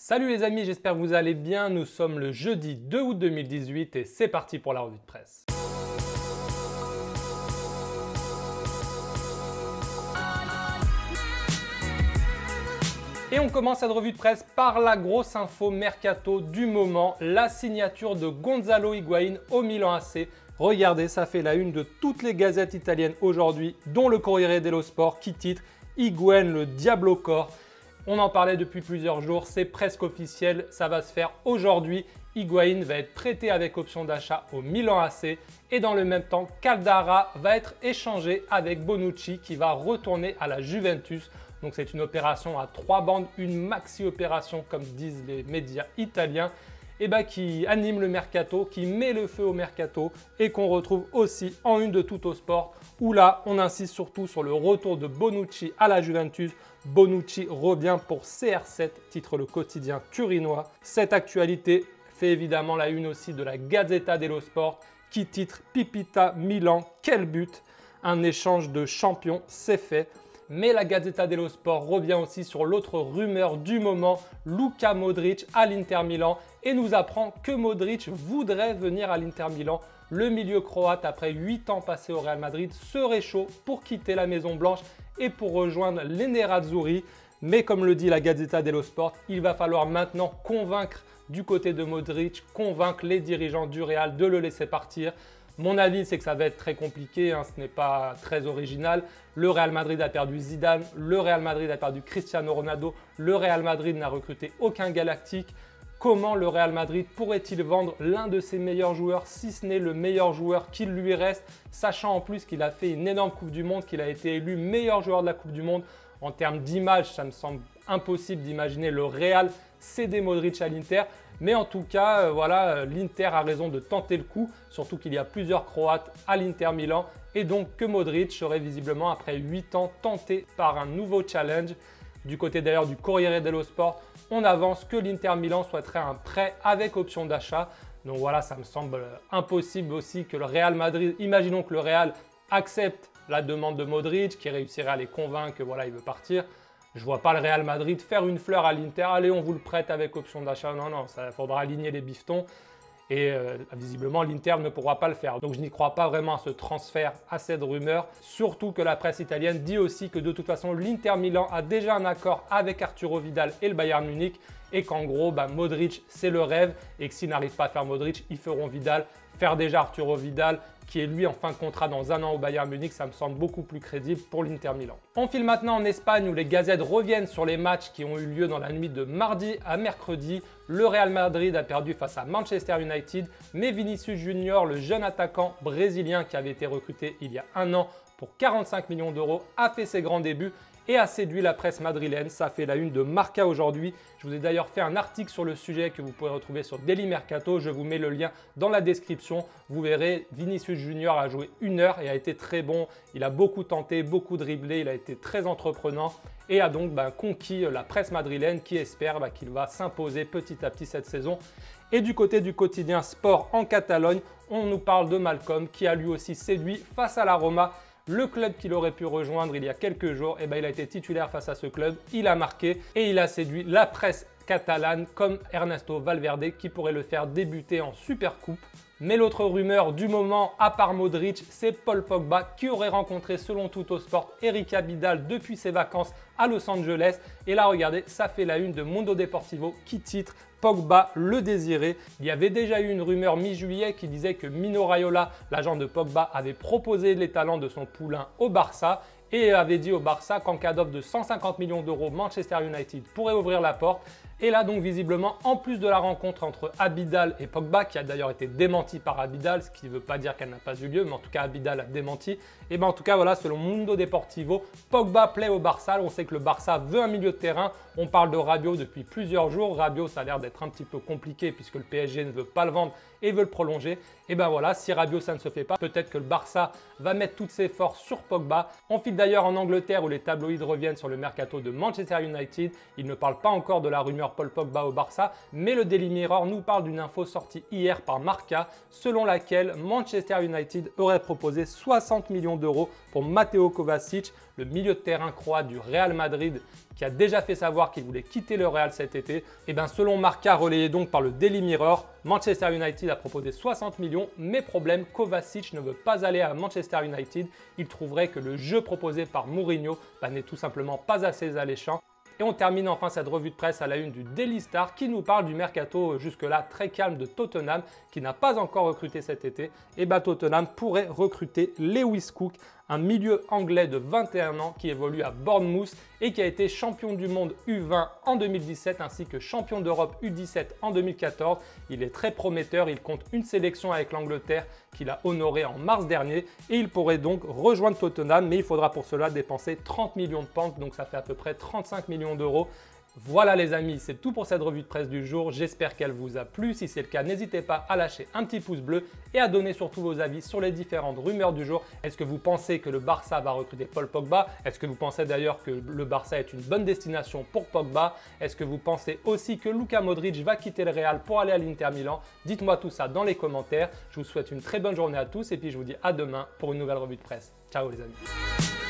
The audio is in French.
Salut les amis, j'espère que vous allez bien. Nous sommes le jeudi 2 août 2018 et c'est parti pour la revue de presse. Et on commence cette revue de presse par la grosse info mercato du moment, la signature de Gonzalo Higuaín au Milan AC. Regardez, ça fait la une de toutes les gazettes italiennes aujourd'hui, dont le Corriere dello Sport qui titre « Higuaín, le diable au corps ». On en parlait depuis plusieurs jours, c'est presque officiel, ça va se faire aujourd'hui. Higuaín va être prêté avec option d'achat au Milan AC et dans le même temps, Caldara va être échangé avec Bonucci qui va retourner à la Juventus. Donc c'est une opération à 3 bandes, une maxi-opération comme disent les médias italiens, qui anime le mercato, qui met le feu au mercato et qu'on retrouve aussi en une de Tuttosport où là on insiste surtout sur le retour de Bonucci à la Juventus. Bonucci revient pour CR7, titre le quotidien turinois. Cette actualité fait évidemment la une aussi de la Gazzetta dello Sport qui titre Pipita Milan, quel but! Un échange de champions, c'est fait. Mais la Gazzetta dello Sport revient aussi sur l'autre rumeur du moment, Luka Modric à l'Inter Milan et nous apprend que Modric voudrait venir à l'Inter Milan. Le milieu croate, après 8 ans passés au Real Madrid, serait chaud pour quitter la Maison Blanche et pour rejoindre les Nerazzurri. Mais comme le dit la Gazzetta dello Sport, il va falloir maintenant convaincre du côté de Modric, convaincre les dirigeants du Real de le laisser partir. Mon avis, c'est que ça va être très compliqué, ce n'est pas très original. Le Real Madrid a perdu Zidane, le Real Madrid a perdu Cristiano Ronaldo, le Real Madrid n'a recruté aucun galactique. Comment le Real Madrid pourrait-il vendre l'un de ses meilleurs joueurs, si ce n'est le meilleur joueur qu'il lui reste, sachant en plus qu'il a fait une énorme Coupe du Monde, qu'il a été élu meilleur joueur de la Coupe du Monde. En termes d'image, ça me semble impossible d'imaginer le Real céder Modric à l'Inter. Mais en tout cas, l'Inter a raison de tenter le coup, surtout qu'il y a plusieurs Croates à l'Inter Milan. Et donc que Modric serait visiblement, après 8 ans, tenté par un nouveau challenge. Du côté d'ailleurs du Corriere dello Sport, on avance que l'Inter Milan souhaiterait un prêt avec option d'achat. Donc voilà, ça me semble impossible aussi que le Real Madrid, imaginons que le Real accepte la demande de Modric, qui réussirait à les convaincre que il veut partir. Je ne vois pas le Real Madrid faire une fleur à l'Inter. Allez, on vous le prête avec option d'achat. Non, ça faudra aligner les bifetons. Et visiblement, l'Inter ne pourra pas le faire. Donc, je n'y crois pas vraiment à ce transfert, à cette rumeur. Surtout que la presse italienne dit aussi que de toute façon, l'Inter Milan a déjà un accord avec Arturo Vidal et le Bayern Munich. Et qu'en gros, Modric, c'est le rêve. Et que s'ils n'arrivent pas à faire Modric, ils feront Vidal. Faire déjà Arturo Vidal, qui est lui en fin de contrat dans 1 an au Bayern Munich, ça me semble beaucoup plus crédible pour l'Inter Milan. On file maintenant en Espagne où les gazettes reviennent sur les matchs qui ont eu lieu dans la nuit de mardi à mercredi. Le Real Madrid a perdu face à Manchester United, mais Vinicius Junior, le jeune attaquant brésilien qui avait été recruté il y a 1 an pour 45 millions d'euros, a fait ses grands débuts et a séduit la presse madrilène. Ça fait la une de Marca aujourd'hui. Je vous ai d'ailleurs fait un article sur le sujet que vous pouvez retrouver sur Daily Mercato. Je vous mets le lien dans la description. Vous verrez, Vinicius Junior a joué 1 heure et a été très bon. Il a beaucoup tenté, beaucoup dribblé, il a été très entreprenant et a donc conquis la presse madrilène qui espère qu'il va s'imposer petit à petit cette saison. Et du côté du quotidien Sport en Catalogne, on nous parle de Malcom qui a lui aussi séduit face à la Roma. Le club qu'il aurait pu rejoindre il y a quelques jours, il a été titulaire face à ce club, il a marqué et il a séduit la presse catalane comme Ernesto Valverde qui pourrait le faire débuter en Supercoupe. Mais l'autre rumeur du moment, à part Modric, c'est Paul Pogba qui aurait rencontré selon Tuttosport Eric Abidal depuis ses vacances à Los Angeles. Et là, regardez, ça fait la une de Mundo Deportivo qui titre Pogba le désiré. Il y avait déjà eu une rumeur mi-juillet qui disait que Mino Raiola, l'agent de Pogba, avait proposé les talents de son poulain au Barça et avait dit au Barça qu'en cas d'offre de 150 millions d'euros, Manchester United pourrait ouvrir la porte. Et là donc visiblement, en plus de la rencontre entre Abidal et Pogba, qui a d'ailleurs été démenti par Abidal, ce qui ne veut pas dire qu'elle n'a pas eu lieu, mais en tout cas Abidal a démenti. Et en tout cas voilà, selon Mundo Deportivo, Pogba plaît au Barça. On sait que le Barça veut un milieu de terrain. On parle de Rabiot depuis plusieurs jours. Rabiot, ça a l'air d'être un petit peu compliqué puisque le PSG ne veut pas le vendre et veut le prolonger. Et voilà, si Rabiot ça ne se fait pas, peut-être que le Barça va mettre toutes ses forces sur Pogba. On file d'ailleurs en Angleterre où les tabloïds reviennent sur le mercato de Manchester United. Ils ne parlent pas encore de la rumeur entraîneur Paul Pogba au Barça, mais le Daily Mirror nous parle d'une info sortie hier par Marca, selon laquelle Manchester United aurait proposé 60 millions d'euros pour Mateo Kovacic, le milieu de terrain croate du Real Madrid, qui a déjà fait savoir qu'il voulait quitter le Real cet été. Et bien selon Marca, relayé donc par le Daily Mirror, Manchester United a proposé 60 millions, mais problème, Kovacic ne veut pas aller à Manchester United. Il trouverait que le jeu proposé par Mourinho n'est tout simplement pas assez alléchant. Et on termine enfin cette revue de presse à la une du Daily Star qui nous parle du mercato jusque-là très calme de Tottenham qui n'a pas encore recruté cet été. Et Tottenham pourrait recruter Lewis Cook, un milieu anglais de 21 ans qui évolue à Bournemouth et qui a été champion du monde U20 en 2017 ainsi que champion d'Europe U17 en 2014. Il est très prometteur, il compte une sélection avec l'Angleterre qu'il a honorée en mars dernier et il pourrait donc rejoindre Tottenham, mais il faudra pour cela dépenser 30 millions de pounds, donc ça fait à peu près 35 millions d'euros. Voilà les amis, c'est tout pour cette revue de presse du jour. J'espère qu'elle vous a plu. Si c'est le cas, n'hésitez pas à lâcher un petit pouce bleu et à donner surtout vos avis sur les différentes rumeurs du jour. Est-ce que vous pensez que le Barça va recruter Paul Pogba? Est-ce que vous pensez d'ailleurs que le Barça est une bonne destination pour Pogba? Est-ce que vous pensez aussi que Luka Modric va quitter le Real pour aller à l'Inter Milan? Dites-moi tout ça dans les commentaires. Je vous souhaite une très bonne journée à tous et puis je vous dis à demain pour une nouvelle revue de presse. Ciao les amis.